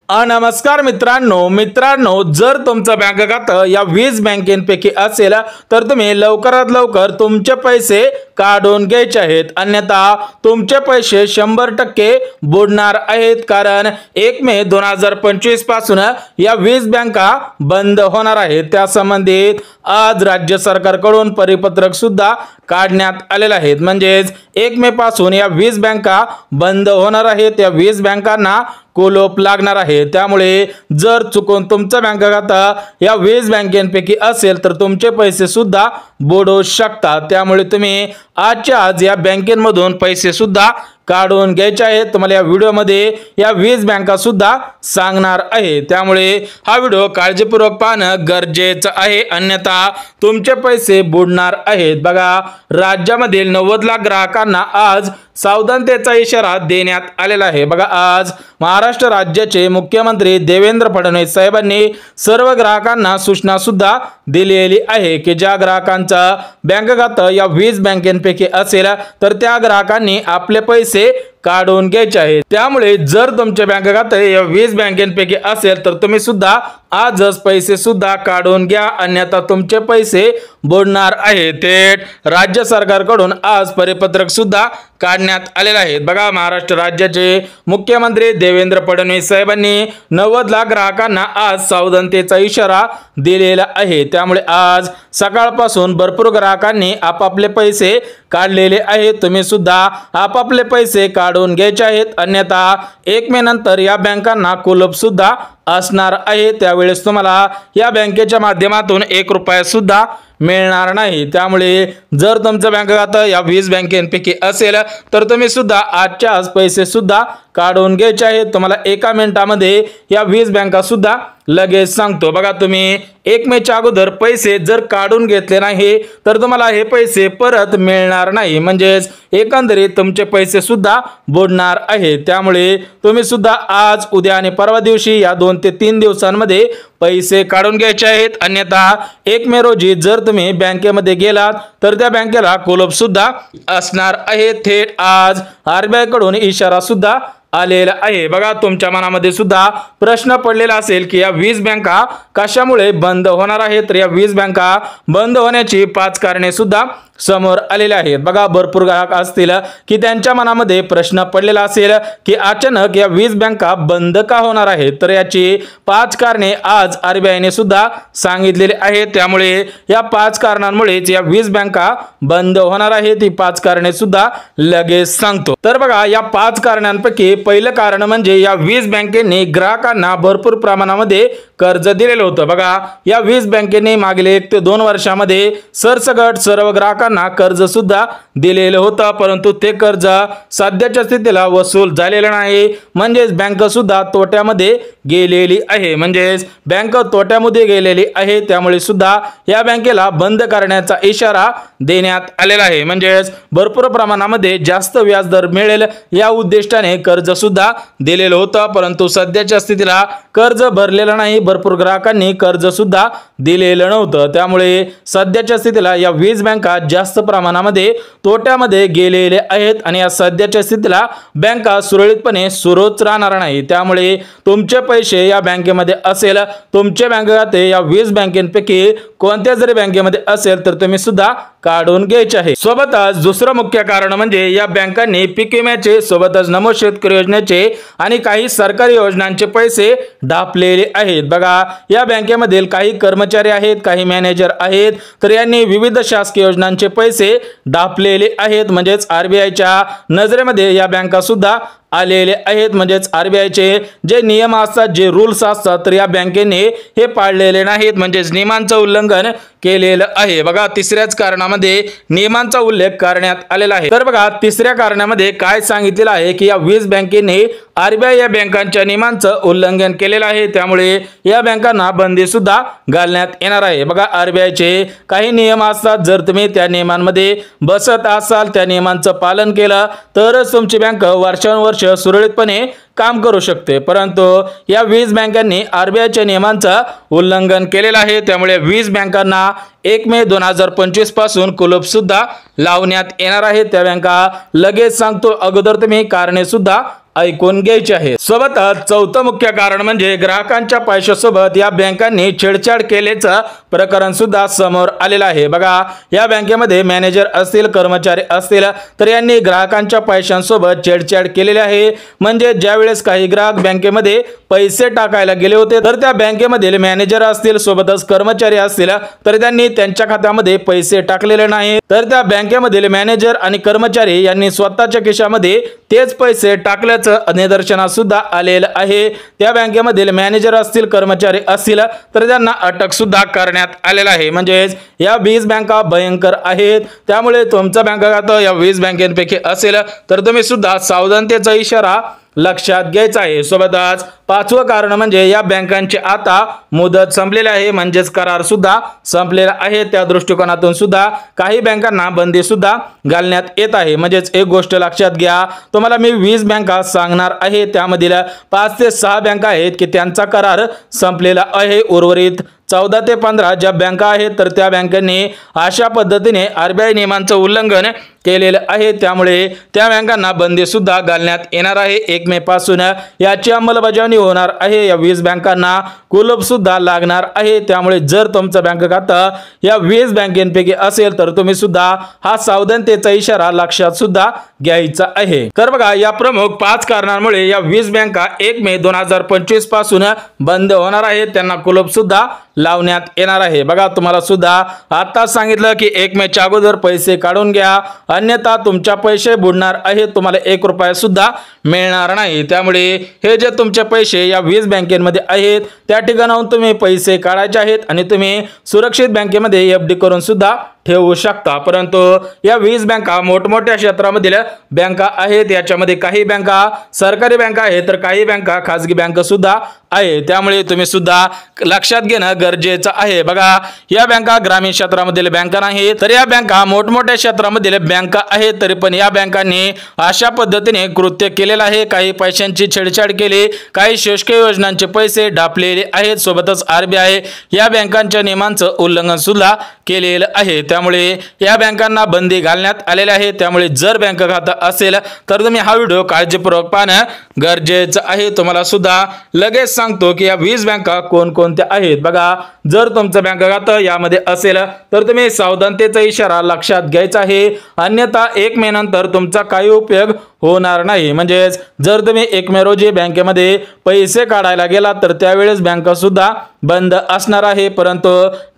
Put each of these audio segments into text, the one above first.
नमस्कार मित्रांनो जर तुमचं बँक खातं या 20 बँकेपैकी असेल तर तुम्ही लवकरात लवकर तुमचे पैसे काढून घ्यायचे आहेत, अन्यथा तुमचे पैसे 100% बुडणार आहेत। कारण 1 मे 2025 पासून या 20 बँका बंद होणार आहेत। त्या संबंधित आज राज्य सरकारकडून परिपत्रक सुद्धा काढण्यात आलेले आहेत। म्हणजेच 1 मे पासून या 20 बँका बंद होणार आहेत। या 20 बँकांना कुलूप लागणार आहे। त्यामुळे जर चुकून तुमचं बँक खातं या 20 बँकेपैकी असेल तर तुमचे पैसे सुद्धा बुडू शकतात। त्यामुळे तुम्ही आजच्या आज या बँकेमधून पैसे सुद्धा काढून घ्यायचे आहेत। तुम्हाला या व्हिडिओमध्ये या 20 बँका सुद्धा सांगणार आहे, त्यामुळे हा व्हिडिओ काळजीपूर्वक पाहणं गरजेचं आहे, अन्यथा तुमचे पैसे बुडणार आहेत। बघा, राज्यामधील 90 लाख ग्राहकांना आज सावधानतेचा इशारा देण्यात आलेला आहे। बघा, आज महाराष्ट्र राज्याचे मुख्यमंत्री देवेंद्र फडणवीस साहेबांनी सर्व ग्राहकांना सूचना सुद्धा दिलेली आहे की ज्या ग्राहकांचा बँक खातं या 20 बँकेपैकी असेल तर त्या ग्राहकांनी आपले पैसे काढून घ्यायचे आहेत। त्यामुळे जर तुमचे बँक खाते या 20 बँकेपैकी असेल तर तुम्ही सुद्धा आजच पैसे सुद्धा काढून घ्या, अन्यथा तुमचे पैसे बुडणार आहेत। थेट राज्य सरकारकडून आज परिपत्रक सुद्धा काढण्यात आलेले आहेत। बघा, महाराष्ट्र राज्याचे मुख्यमंत्री देवेंद्र फडणवीस साहेबांनी 90 लाख ग्राहकांना आज सावधानतेचा इशारा दिलेला आहे। त्यामुळे आज सकाळपासून भरपूर ग्राहकांनी आपापले पैसे काढलेले आहेत। तुम्ही सुद्धा आपापले पैसे काढून घ्यायचे आहेत, अन्यथा 1 मे नंतर या बँकांना कुलूप सुद्धा असणार आहे। त्यावेळेस तुम्हाला या बँकेच्या माध्यमातून 1 रुपया सुद्धा मिळणार नाही। त्यामुळे जर तुमचं बँक खातं या 20 बँकेपैकी असेल तर तुम्ही सुद्धा आजच्या आज पैसे सुद्धा काढून घ्यायचे आहेत। तुम्हाला 1 मिनिटामध्ये या 20 बँका सुद्धा लगेच सांगतो। बघा, तुम्ही 1 मेच्या अगोदर पैसे जर काढून घेतले नाही तर तुम्हाला हे पैसे परत मिळणार नाही, म्हणजेच एकंदरीत तुमचे पैसे सुद्धा बुडणार आहेत। त्यामुळे तुम्ही सुद्धा आज, उद्या आणि परवा दिवशी या 2 ते 3 दिवसांमध्ये पैसे काढून घ्यायचे आहेत, अन्यथा 1 मे रोजी जर तुम्ही बँकेमध्ये गेलात तर त्या बँकेला कुलूप सुद्धा असणार आहे। थेट आज RBI कडून इशारा सुद्धा आलेला आहे। बघा, तुमच्या मनामध्ये सुद्धा प्रश्न पडलेला असेल की या 20 बँका कशामुळे बंद होणार आहेत। तर या 20 बँका बंद होण्याची 5 कारणे सुद्धा समोर आलेले आहेत। बघा, भरपूर ग्राहक असतील की त्यांच्या मनामध्ये प्रश्न पडलेला असेल की अचानक या 20 बँका बंद का होणार आहेत। तर याची 5 कारणे आज RBI ने सुद्धा सांगितलेले आहेत। त्यामुळे या 5 कारणांमुळेच या 20 बँका बंद होणार आहेत। ही 5 कारणे सुद्धा लगेच सांगतो। तर बघा, या 5 कारणांपैकी पहिलं कारण म्हणजे या 20 बँकेने ग्राहकांना भरपूर प्रमाणामध्ये कर्ज दिलेलं होतं। बघा, या 20 बँकेने मागील 1 ते 2 वर्षामध्ये सरसकट सर्व ग्राहकांना कर्ज सुद्धा दिलेलं होतं, परंतु ते कर्ज सध्याच्या स्थितीला वसूल झालेलं नाही, म्हणजेच बँक सुद्धा तोट्यामध्ये गेलेली आहे। म्हणजेच बँक तोट्यामध्ये गेलेली आहे, त्यामुळे सुद्धा या बँकेला बंद करण्याचा इशारा देण्यात आलेला आहे। म्हणजेच भरपूर प्रमाणामध्ये जास्त व्याजदर मिळेल या उद्देशाने कर्ज सुद्धा दिलेलं होतं, परंतु सध्याच्या स्थितीला कर्ज भरलेलं नाही, भरपूर ग्राहकांनी कर्ज सुद्धा दिलेलं नव्हतं। त्यामुळे सध्याच्या स्थितीला या 20 बँका जास्त प्रमाणामध्ये तोट्यामध्ये गेलेले आहेत आणि या सध्याच्या स्थितीला बँका सुरळीतपणे सुरूच राहणार नाही। त्यामुळे तुमचे पैसे या बँकेमध्ये असेल, तुमचे बँक खाते या 20 बँकेपैकी कोणत्या जरी बँकेमध्ये असेल तर तुम्ही सुद्धा काढून घ्यायचे आहे। सोबतच दुसरं मुख्य कारण म्हणजे या बँकांनी पीक विम्याचे, सोबतच नमो शेतकरी योजनेचे आणि काही सरकारी योजनांचे पैसे ढापलेले आहेत। बघा, या बँकेमधील काही कर्मचारी आहेत, काही मॅनेजर आहेत, तर यांनी विविध शासकीय योजनांचे पैसे ढापलेले आहेत। म्हणजेच RBIच्या नजरेमध्ये या बँका सुद्धा आलेले आहेत। म्हणजेच RBI चे जे नियम असतात, जे रूल्स असतात, तर या बँकेने हे पाळलेले नाहीत, म्हणजेच नियमांचं उल्लंघन केलेलं आहे। बघा, तिसऱ्याच कारणामध्ये नियमांचा उल्लेख करण्यात आलेला आहे। तर बघा, तिसऱ्या कारणामध्ये काय सांगितलेलं आहे की या 20 बँकेने RBI या बँकांच्या नियमांचं उल्लंघन केलेलं आहे, त्यामुळे या बँकांना बंदी सुद्धा घालण्यात येणार आहे। बघा, RBI चे काही नियम असतात, जर तुम्ही त्या नियमांमध्ये बसत असाल, त्या नियमांचं पालन केलं तरच तुमची बँक वर्षानुवर्ष सुरळीतपणे काम करू शकते, परंतु या 20 बँकांनी RBIच्या नियमांचं उल्लंघन केलेलं आहे। त्यामुळे 20 बँकांना 1 मे 2025 पासून कुलूप सुद्धा लावण्यात येणार आहे। त्या बँका लगेच सांगतो, अगोदर तुम्ही कारणे सुद्धा ऐकून घ्यायचे आहे। सोबतच चौथं मुख्य कारण म्हणजे ग्राहकांच्या पैशासोबत या बँकांनी छेडछाड केल्याचं प्रकरण सुद्धा समोर आलेलं आहे। बघा, या बँकेमध्ये मॅनेजर असतील, कर्मचारी असतील, तर यांनी ग्राहकांच्या पैशांसोबत छेडछाड केलेली आहे। म्हणजे ज्यावेळेस काही ग्राहक बँकेमध्ये पैसे टाकायला गेले होते, तर त्या बँकेमधील मॅनेजर असतील, सोबतच कर्मचारी असतील, तर त्यांनी त्यांच्या खात्यामध्ये पैसे टाकलेले नाही, तर त्या बँकेमधील मॅनेजर आणि कर्मचारी यांनी स्वतःच्या खिशामध्ये तेच पैसे टाकल्याचं निदर्शनास सुद्धा आलेलं आहे। त्या बँकेमधील मॅनेजर असतील, कर्मचारी असतील, तर त्यांना अटक सुद्धा करण्यात आलेलं आहे। म्हणजेच या 20 बँका भयंकर आहेत। त्यामुळे तुमचं बँक खातं या 20 बँकेपैकी असेल तर तुम्ही सुद्धा सावधानतेचा इशारा लक्षात घ्यायचा आहे। सोबतच पाचवं कारण म्हणजे या बँकांची आता मुदत संपलेली आहे, म्हणजेच करार सुद्धा संपलेला आहे। त्या दृष्टिकोनातून सुद्धा काही बँकांना बंदी सुद्धा घालण्यात येत आहे। म्हणजेच एक गोष्ट लक्षात घ्या, तुम्हाला मी 20 बँका सांगणार आहे, त्यामधील 5 ते 6 बँका आहेत की त्यांचा करार संपलेला आहे। उर्वरित 14 ते 15 ज्या बँका आहेत तर त्या बँकांनी अशा पद्धतीने RBI नियमांचं उल्लंघन केलेलं आहे। त्यामुळे त्या बँकांना बंदी सुद्धा घालण्यात येणार आहे। 1 मे पासून याची अंमलबजावणी होणार आहे। या 20 बँकांना कुलूप सुद्धा लागणार आहे। त्यामुळे जर तुमचं बँक खातं या 20 बँकेपैकी असेल तर तुम्ही सुद्धा हा सावधानतेचा इशारा लक्षात सुद्धा घ्यायचा आहे। तर बघा, या प्रमुख 5 कारणांमुळे या 20 बँका 1 मे 2025 पासून बंद होणार आहेत, त्यांना कुलूप सुद्धा लावण्यात येणार आहे। बघा, तुम्हाला सुद्धा आता सांगितलं की 1 मेच्या अगोदर पैसे काढून घ्या, अन्यथा तुमच्या पैसे बुडणार आहेत, तुम्हाला 1 रुपया सुद्धा मिळणार नाही। त्यामुळे हे जे तुमचे पैसे या 20 बँकेमध्ये आहेत त्या ठिकाणाहून तुम्ही पैसे काढायचे आहेत आणि तुम्ही सुरक्षित बँकेमध्ये FD करून सुद्धा ठेवू शकता। परंतु या 20 बँका मोठमोठ्या क्षेत्रामधील बँका आहेत। याच्यामध्ये काही बँका सरकारी बँका आहेत तर काही बँका खाजगी बँका सुद्धा आहे। त्यामुळे तुम्ही सुद्धा लक्षात घेणं गरजेचं आहे। बघा, या बँका ग्रामीण क्षेत्रामधील बँका नाहीत, तर या बँका मोठमोठ्या क्षेत्रामधील बँका आहेत। तरी पण या बँकांनी अशा पद्धतीने कृत्य केलेलं आहे, काही पैशांची छेडछाड केली, काही शासकीय योजनांचे पैसे डापलेले आहेत। सोबतच RBI या बँकांच्या नियमांचं उल्लंघन सुद्धा केलेलं आहे। त्यामुळे या बँकांना बंदी घालण्यात आलेली आहे। त्यामुळे जर बँक खातं असेल तर तुम्ही हा व्हिडिओ काळजीपूर्वक पाहणं गरजेचं आहे। तुम्हाला सुद्धा लगेच सांगतो की या 20 बँका कोणकोणत्या आहेत। बघा, जर तुमचं बँक खातं यामध्ये असेल तर तुम्ही सावधानतेचा इशारा लक्षात घ्यायचा आहे, अन्यथा 1 मे नंतर तुमचा काही उपयोग होणार नाही। म्हणजेच जर तुम्ही 1 मे रोजी बँकेमध्ये पैसे काढायला गेला तर त्यावेळेस बँका सुद्धा बंद असणार आहे। परंतु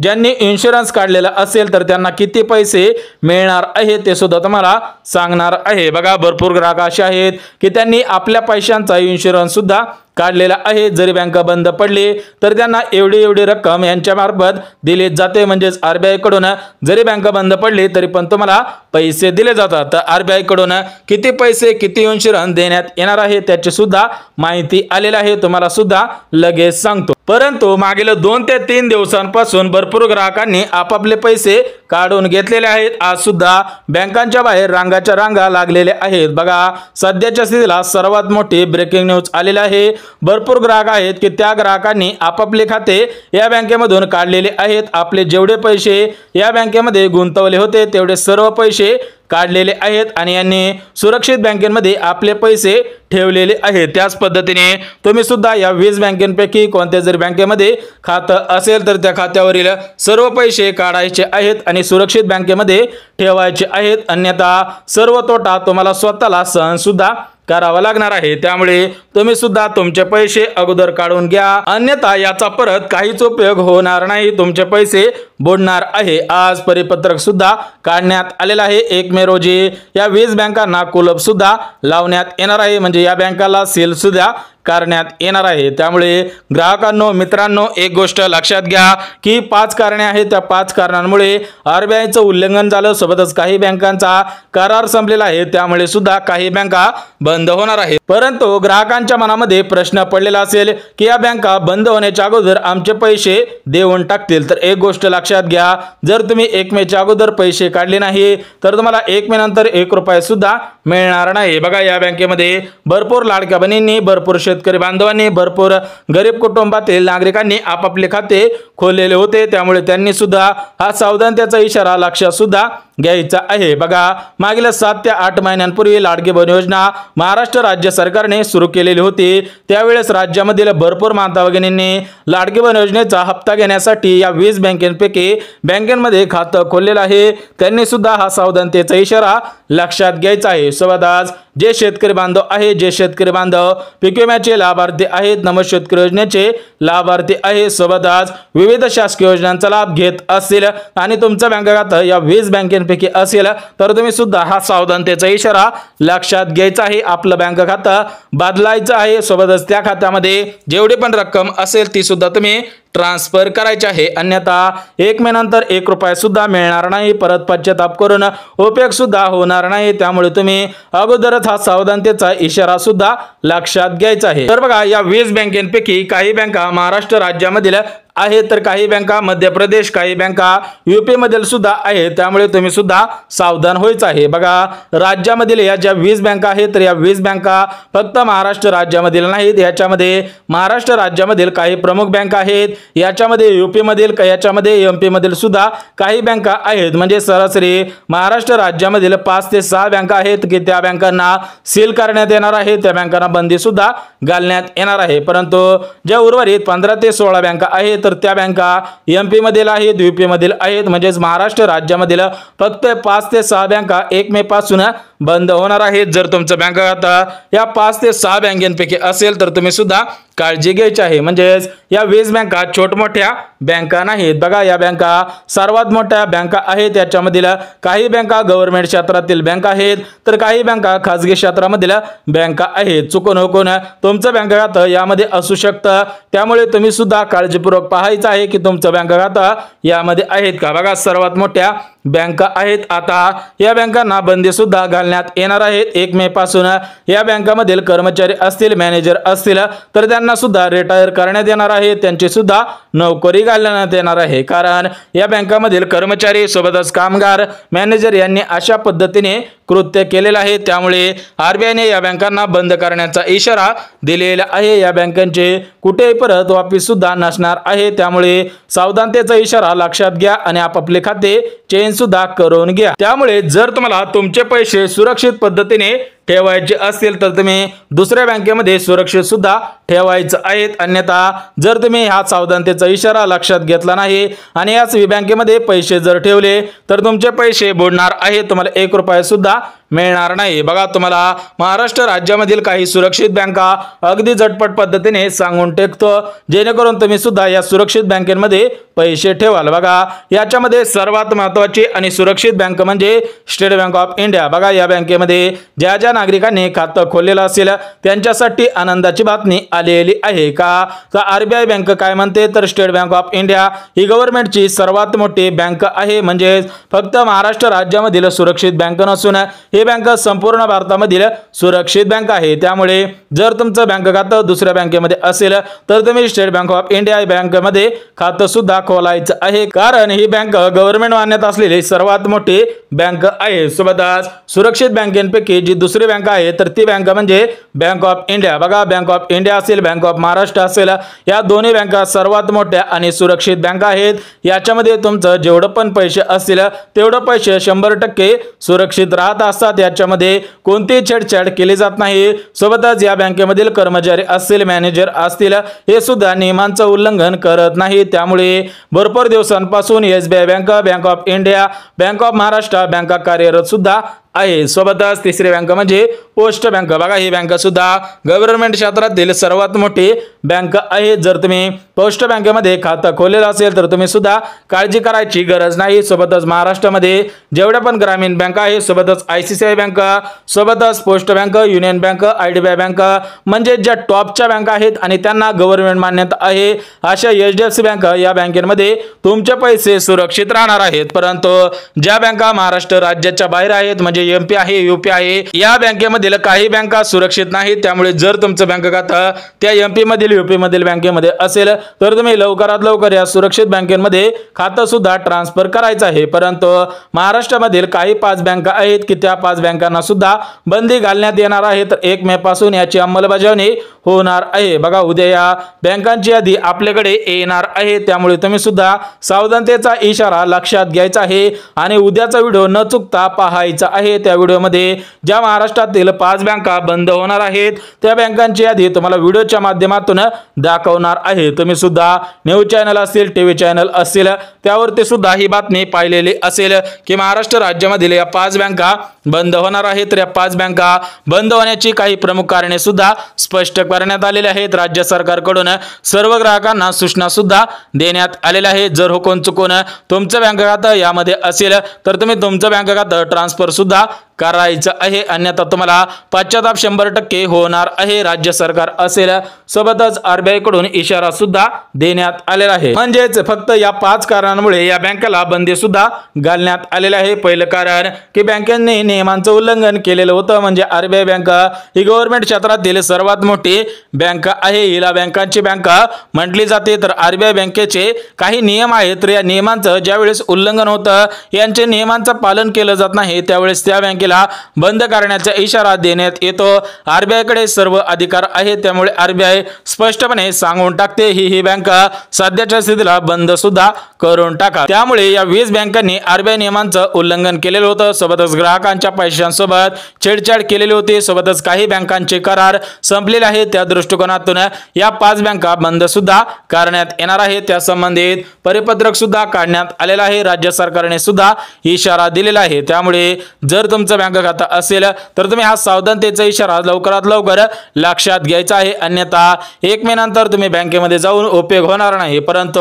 ज्यांनी इन्शुरन्स काढलेला असेल तर त्यांना किती पैसे मिळणार आहे ते सुद्धा तुम्हाला सांगणार आहे। बघा, भरपूर ग्राहक असे आहेत की त्यांनी आपल्या पैशांचा इन्शुरन्स सुद्धा काढलेला आहे। जरी बँक बंद पडली तर त्यांना एवढी रक्कम यांच्या मार्फत दिली जाते। म्हणजेच RBI कडून जरी बँक बंद पडली तरी पण तुम्हाला पैसे दिले जातात। तर RBI कडून किती पैसे, किती इन्शुरन्स देण्यात येणार आहे त्याची सुद्धा माहिती आलेली आहे, तुम्हाला सुद्धा लगेच सांगतो। परंतु मागील 2 ते 3 दिवसांपासून भरपूर ग्राहकांनी आपापले पैसे काढून घेतलेले आहेत। आज सुद्धा बँकांच्या बाहेर रांगाच्या रांगा लागलेल्या आहेत। बघा, सध्याच्या स्थितीला सर्वात मोठी ब्रेकिंग न्यूज आलेली आहे। भरपूर ग्राहक आहेत की त्या ग्राहकांनी आपापले खाते या बँकेमधून काढलेले आहेत। आपले जेवढे पैसे या बँकेमध्ये गुंतवले होते तेवढे सर्व पैसे काढलेले आहेत आणि यांनी सुरक्षित बँकेमध्ये आपले पैसे ठेवलेले आहेत। त्याच पद्धतीने तुम्ही सुद्धा या 20 बँकेपैकी कोणत्या जरी बँकेमध्ये खातं असेल तर त्या खात्यावरील सर्व पैसे काढायचे आहेत आणि सुरक्षित बँकेमध्ये ठेवायचे आहेत, अन्यथा सर्व तोटा तुम्हाला स्वतःला सहन सुद्धा करावा लागणार आहे। त्यामुळे तुम्ही सुद्धा तुमचे पैसे अगोदर काढून घ्या, अन्यथा याचा परत काहीच उपयोग होणार नाही, तुमचे पैसे बुडणार आहे। आज परिपत्रक सुद्धा काढण्यात आलेलं आहे। 1 मे रोजी या 20 बँकांना कुलूप सुद्धा लावण्यात येणार आहे, म्हणजे या बँकाला सील सुद्धा करण्यात येणार आहे। त्यामुळे ग्राहकांनो, मित्रांनो, एक गोष्ट लक्षात घ्या की 5 कारणे आहेत, त्या 5 कारणांमुळे RBIचं उल्लंघन झालं, सोबतच काही बँकांचा करार संपलेला आहे, त्यामुळे सुद्धा काही बँका बंद होणार आहेत। परंतु ग्राहकांच्या मनामध्ये प्रश्न पडलेला असेल की या बँका बंद होण्याच्या अगोदर आमचे पैसे देऊन टाकतील, तर एक गोष्ट लक्षात घ्या, जर तुम्ही 1 मेच्या अगोदर पैसे काढले नाही तर तुम्हाला 1 मे नंतर 1 रुपया सुद्धा मिळणार नाही। बघा, या बँकेमध्ये भरपूर लाडक्या बहिणींनी, भरपूर शेतकरी शेतकरी बांधवांनी भरपूर गरीब कुटुंबातील नागरिकांनी आपापले खाते खोललेले होते, त्यामुळे त्यांनी सुद्धा हा सावधानतेचा इशारा लक्षात सुद्धा घ्यायचा आहे। बघा, मागील 7 ते 8 महिन्यांपूर्वी लाडकी बहीण योजना महाराष्ट्र राज्य सरकारने सुरू केलेली होती। त्यावेळेस राज्यामधील भरपूर माता भगिनींनी लाडकी बहीण योजनेचा हप्ता घेण्यासाठी या 20 बँकेपैकी बँकेमध्ये खातं खोललेलं आहे। त्यांनी सुद्धा हा सावधानतेचा इशारा लक्षात घ्यायचा आहे। सोबत आज जे शेतकरी बांधव आहे, जे शेतकरी बांधव पीक विम्याचे लाभार्थी आहेत, नमो शेतकरी योजनेचे लाभार्थी आहे, सोबत आज विविध शासकीय योजनांचा लाभ घेत असेल आणि तुमचं बँक खातं या 20 बँकेपैकी असेल तर तुम्ही सुद्धा हा सावधानतेचा इशारा लक्षात घ्यायचा आहे। आपलं बँक खातं बदलायचं आहे, सोबतच त्या खात्यामध्ये जेवढी पण रक्कम असेल ती सुद्धा तुम्ही ट्रान्सफर करायचे आहे, अन्यथा 1 महिन्यानंतर 1 रुपया सुद्धा मिळणार नाही, परत पश्चाताप करून उपयोग सुद्धा होणार नाही। त्यामुळे तुम्ही अगोदरच हा सावधानतेचा इशारा सुद्धा लक्षात घ्यायचा आहे। तर बघा, या 20 बँकेपैकी काही बँका महाराष्ट्र राज्यामधील आहे, तर काही बँका मध्य प्रदेश, काही बँका यूपी मधील सुद्धा आहे, त्यामुळे तुम्ही सुद्धा सावधान व्हायचं आहे। बघा, राज्यामधील या ज्या 20 बँका आहेत, तर या 20 बँका फक्त महाराष्ट्र राज्यामधील नाहीत, याच्यामध्ये महाराष्ट्र राज्यामधील काही प्रमुख बँका आहेत, याच्यामध्ये यूपी मधील, याच्यामध्ये एमपी मधील सुद्धा काही बँका आहेत। म्हणजे सरासरी महाराष्ट्र राज्यामधील 5 ते 6 बँका आहेत की त्या बँकांना सील करण्यात येणार आहे, त्या बँकांना बंदी सुद्धा घालण्यात येणार आहे। परंतु ज्या उर्वरित 15 ते 16 बँका आहेत तर त्या बँका एमपी मधील आहेत, यूपी मधील आहेत, म्हणजे महाराष्ट्र राज्यामधील फक्त 5 ते 6 बँका 1 मे पासून बंद होणार आहेत। जर तुमचं बँक खातं या 5 ते 6 बँकेपैकी असेल तर तुम्ही सुद्धा काळजी घ्यायची आहे। म्हणजे या 20 बँका छोट-मोठ्या बँका नाहीत। बघा, या बँका सर्वात मोठ्या बँका आहेत, याच्यामधील काही बँका गव्हर्नमेंट क्षेत्रातील बँका आहेत, तर काही बँका खाजगी क्षेत्रामधील बँका आहेत। चुकून हुकून तुमचं बँक खातं यामध्ये असू शकतं, त्यामुळे तुम्ही सुद्धा काळजीपूर्वक पाहायचं आहे की तुमचं बँक खातं यामध्ये आहेत का। बघा, सर्वात मोठ्या बँका आहेत, आता या बँकांना बंदी सुद्धा घालण्यात येणार आहे 1 मे पासून। या बँकामधील कर्मचारी असतील, मॅनेजर असतील तर त्यांना सुद्धा रिटायर करण्यात येणार आहे, त्यांची सुद्धा नोकरी घालण्यात येणार आहे, कारण या बँकामधील कर्मचारी सोबतच कामगार, मॅनेजर यांनी अशा पद्धतीने कृत्य केलेलं आहे। त्यामुळे आरबीआयने या बँकांना बंद करण्याचा इशारा दिलेला आहे। या बँकांचे कुठेही परत वापस सुद्धा नसणार आहे, त्यामुळे सावधानतेचा इशारा लक्षात घ्या आणि आपापले खाते चेंज सुद्धा करून घ्या। त्यामुळे जर तुम्हाला तुमचे पैसे सुरक्षित पद्धतीने ठेवायचे असतील तर तुम्ही दुसऱ्या बँकेमध्ये सुरक्षित सुद्धा ठेवायचं आहे, अन्यथा जर तुम्ही हा सावधानतेचा इशारा लक्षात घेतला नाही आणि याच बँकेमध्ये पैसे जर ठेवले तर तुमचे पैसे बुडणार आहे, तुम्हाला 1 रुपया सुद्धा मिळणार नाही। बघा, तुम्हाला महाराष्ट्र राज्यामधील काही सुरक्षित बँका अगदी झटपट पद्धतीने सांगून टाकतो, जेणेकरून तुम्ही सुद्धा या सुरक्षित बँकेमध्ये पैसे ठेवाल। बघा, याच्यामध्ये सर्वात महत्त्वाची आणि सुरक्षित बँक म्हणजे स्टेट बँक ऑफ इंडिया। बघा, या बँकेमध्ये ज्या ज्या नागरिकांनी खातं खोललेलं असेल त्यांच्यासाठी आनंदाची बातमी आलेली आहे का आरबीआय बँक काय म्हणते तर स्टेट बँक ऑफ इंडिया ही गव्हर्नमेंटची सर्वात मोठी बँक आहे, म्हणजे फक्त महाराष्ट्र राज्यामधील सुरक्षित बँक नसून ही बँक संपूर्ण भारतामधील सुरक्षित बँक आहे। त्यामुळे जर तुमचं बँक खातं दुसऱ्या बँकेमध्ये असेल तर तुम्ही स्टेट बँक ऑफ इंडिया बँकेमध्ये खातं सुद्धा खोलायचं आहे, कारण ही बँक गव्हर्नमेंट मान्यता असलेली सर्वात मोठी बँक आहे। सोबतच सुरक्षित बँकेपैकी जी दुसरी बँक आहे तर ती बँक म्हणजे बँक ऑफ इंडिया। बघा, बँक ऑफ इंडिया असेल, बँक ऑफ महाराष्ट्र असेल, या दोन्ही बँका सर्वात मोठ्या आणि सुरक्षित बँका आहेत। याच्यामध्ये तुमचं जेवढं पण पैसे असतील तेवढं पैसे 100% सुरक्षित राहत असतात, याच्यामध्ये कोणतीही छेडछाड केली जात नाही। सोबतच या बँकेमधील कर्मचारी असतील, मॅनेजर असतील, हे सुद्धा नियमांचं उल्लंघन करत नाही। त्यामुळे भरपूर दिवसांपासून SBI bank, bank of India, bank of Maharashtra बँका कार्यरत सुद्धा आहे। सोबतच तिसरी बँक म्हणजे पोस्ट बँक। बघा, ही बँक सुद्धा गव्हर्नमेंट क्षेत्रातील सर्वात मोठी बँक आहे। जर तुम्ही पोस्ट बँकेमध्ये खातं खोललेलं असेल तर तुम्ही सुद्धा काळजी करायची गरज नाही। सोबतच महाराष्ट्रामध्ये जेवढ्या पण ग्रामीण बँक आहे, सोबतच आयसीआयसीआय बँक, सोबतच post bank, union bank, IDBI bank, म्हणजे ज्या टॉपच्या बँक आहेत आणि त्यांना गव्हर्नमेंट मान्यता आहे, अशा एचडीएफसी बँक या बँकेमध्ये तुमचे पैसे सुरक्षित राहणार आहेत। परंतु ज्या बँका महाराष्ट्र राज्याच्या बाहेर आहेत, म्हणजे म्हणजे एमपी आहे, यूपी आहे, या बँकेमधील काही बँका सुरक्षित नाहीत. त्यामुळे जर तुमचं बँक खातं त्या एमपी मधील, यूपी मधील बँकेमध्ये असेल तर तुम्ही लवकरात लवकर या सुरक्षित बँकेमध्ये खातं सुद्धा ट्रान्सफर करायचं आहे. परंतु महाराष्ट्रामधील काही 5 बँका आहेत की त्या 5 बँकांना सुद्धा बंदी घालण्यात येणार आहे. तर 1 मे पासून याची अंमलबजावणी होणार आहे. बघा, उद्या या बँकांची यादी आपल्याकडे येणार आहे. त्यामुळे तुम्ही सुद्धा सावधानतेचा इशारा लक्षात घ्यायचा आहे आणि उद्याचा व्हिडिओ न चुकता पाहायचा आहे. त्या व्हिडिओमध्ये ज्या महाराष्ट्रातील 5 बँका बंद होणार आहेत त्या बँकांची यादी तुम्हाला व्हिडिओच्या माध्यमातून दाखवणार आहे. तुम्ही सुद्धा न्यूज चॅनल असतील, टीव्ही चॅनल असतील त्यावरती सुद्धा ही बातमी पाहिलेली असेल की महाराष्ट्र राज्यामधील या 5 बँका बंद होणार आहेत. तर या 5 बँका बंद होण्याची काही प्रमुख कारणे सुद्धा स्पष्ट करण्यात आलेले आहेत. राज्य सरकारकडून सर्व ग्राहकांना सूचना सुद्धा देण्यात आलेल्या आहेत. जर हुकून चुकून तुमचं बँक खातं यामध्ये असेल तर तुम्ही तुमचं बँक खातं ट्रान्सफर सुद्धा करायचं आहे, अन्यथा तुम्हाला पश्चाताप 100% होणार आहे. राज्य सरकार असेल सोबतच आरबीआय कडून इशारा सुद्धा देण्यात आलेला आहे. म्हणजेच फक्त या 5 कारणांमुळे या बँकेला बंदी सुद्धा घालण्यात आलेली आहे. पहिलं कारण की बँकेने नियमांचं उल्लंघन केलेलं होतं. म्हणजे आरबीआय बँक ही गव्हर्नमेंट क्षेत्रातील सर्वात मोठी बँक आहे. हिला बँकांची बँक म्हटली जाते. तर आरबीआय बँकेचे काही नियम आहेत. तर या नियमांचं ज्यावेळेस उल्लंघन होतं, यांचे नियमांचं पालन केलं जात नाही, त्यावेळेस त्या बँकेला बंद करण्याचा इशारा देण्यात येतो. आरबीआय कडे सर्व अधिकार आहेत. त्यामुळे आरबीआय स्पष्टपणे सांगून टाकते ही बँक सध्याच्या स्थितीला बंद सुद्धा करून टाका. त्यामुळे या 20 बँकांनी आरबीआय नियमांचं उल्लंघन केलेलं होतं. सोबतच ग्राहकांच्या पैशांसोबत छेडछाड केलेली होती. सोबतच काही बँकांचे करार संपलेले आहेत. त्या दृष्टिकोनातून या 5 बँका बंद सुद्धा करण्यात येणार आहेत. त्या संबंधित परिपत्रक सुद्धा काढण्यात आलेलं आहे. राज्य सरकारने सुद्धा इशारा दिलेला आहे. त्यामुळे जर तुमचं बँक खातं असेल तर तुम्ही हा सावधानतेचा इशारा लवकरात लवकर लक्षात घ्यायचा आहे, अन्यथा 1 मे नंतर तुम्ही बँकेमध्ये जाऊन उपयोग होणार नाही. परंतु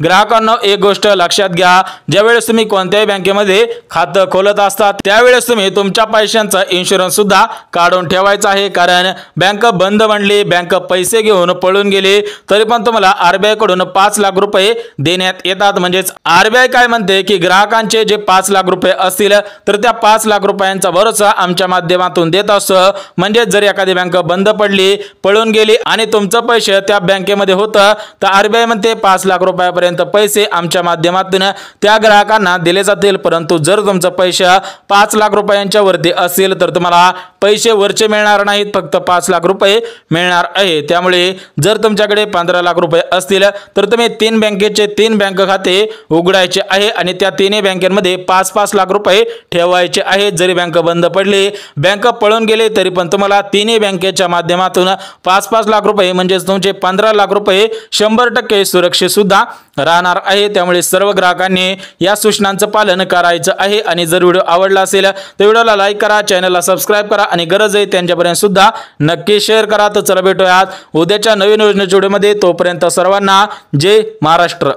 ग्राहकांना एक गोष्ट लक्षात घ्या, ज्यावेळेस तुम्ही कोणत्याही बँकेमध्ये खातं खोलत असतात त्यावेळेस तुम्ही तुमच्या पैशांचा इन्शुरन्स सुद्धा काढून ठेवायचा आहे. कारण बँक बंद म्हणली, बँक पैसे घेऊन पळून गेली तरी पण तुम्हाला आरबीआय कडून 5 लाख रुपये देण्यात येतात. म्हणजेच आरबीआय काय म्हणते की ग्राहकांचे जे 5 लाख रुपये असतील तर त्या 5 लाख रुपयांचा भरोसा आमच्या माध्यमातून देत असतो. म्हणजे जर एखादी बँक बंद पडली, पळून गेली आणि तुमचं पैसे त्या बँकेमध्ये होतं तर आरबीआय म्हणते 5 लाख रुपयापर्यंत पैसे आमच्या माध्यमातून त्या ग्राहकांना दिले जातील. परंतु जर तुमचं पैसे 5 लाख रुपयांच्या वरती असेल तर तुम्हाला पैसे वरचे मिळणार नाहीत, फक्त 5 लाख रुपये मिळणार आहे. त्यामुळे जर तुमच्याकडे 15 लाख रुपये असतील तर तुम्ही 3 बँकेचे 3 बँक खाते उघडायचे आहे आणि त्या 3 बँकांमध्ये 5-5 लाख रुपये ठेवायचे आहेत. जरी बँक बंद पडली, बँक पळून गेले तरी पण तुम्हाला 3 बँकेच्या माध्यमातून 5-5 लाख रुपये म्हणजेच तुमचे 15 लाख रुपये 100% सुरक्षित सुद्धा राहणार आहे. त्यामुळे सर्व ग्राहकांनी या सूचनांचं पालन करायचं आहे. आणि जर व्हिडिओ आवडला असेल तर व्हिडिओला लाईक करा, चॅनलला सबस्क्राइब करा आणि गरज आहे त्यांच्यापर्यंत सुद्धा नक्की शेअर करा. तर चला भेटूयात उद्याच्या नवीन योजनेच्या व्हिडिओमध्ये. तोपर्यंत सर्वांना जय महाराष्ट्र.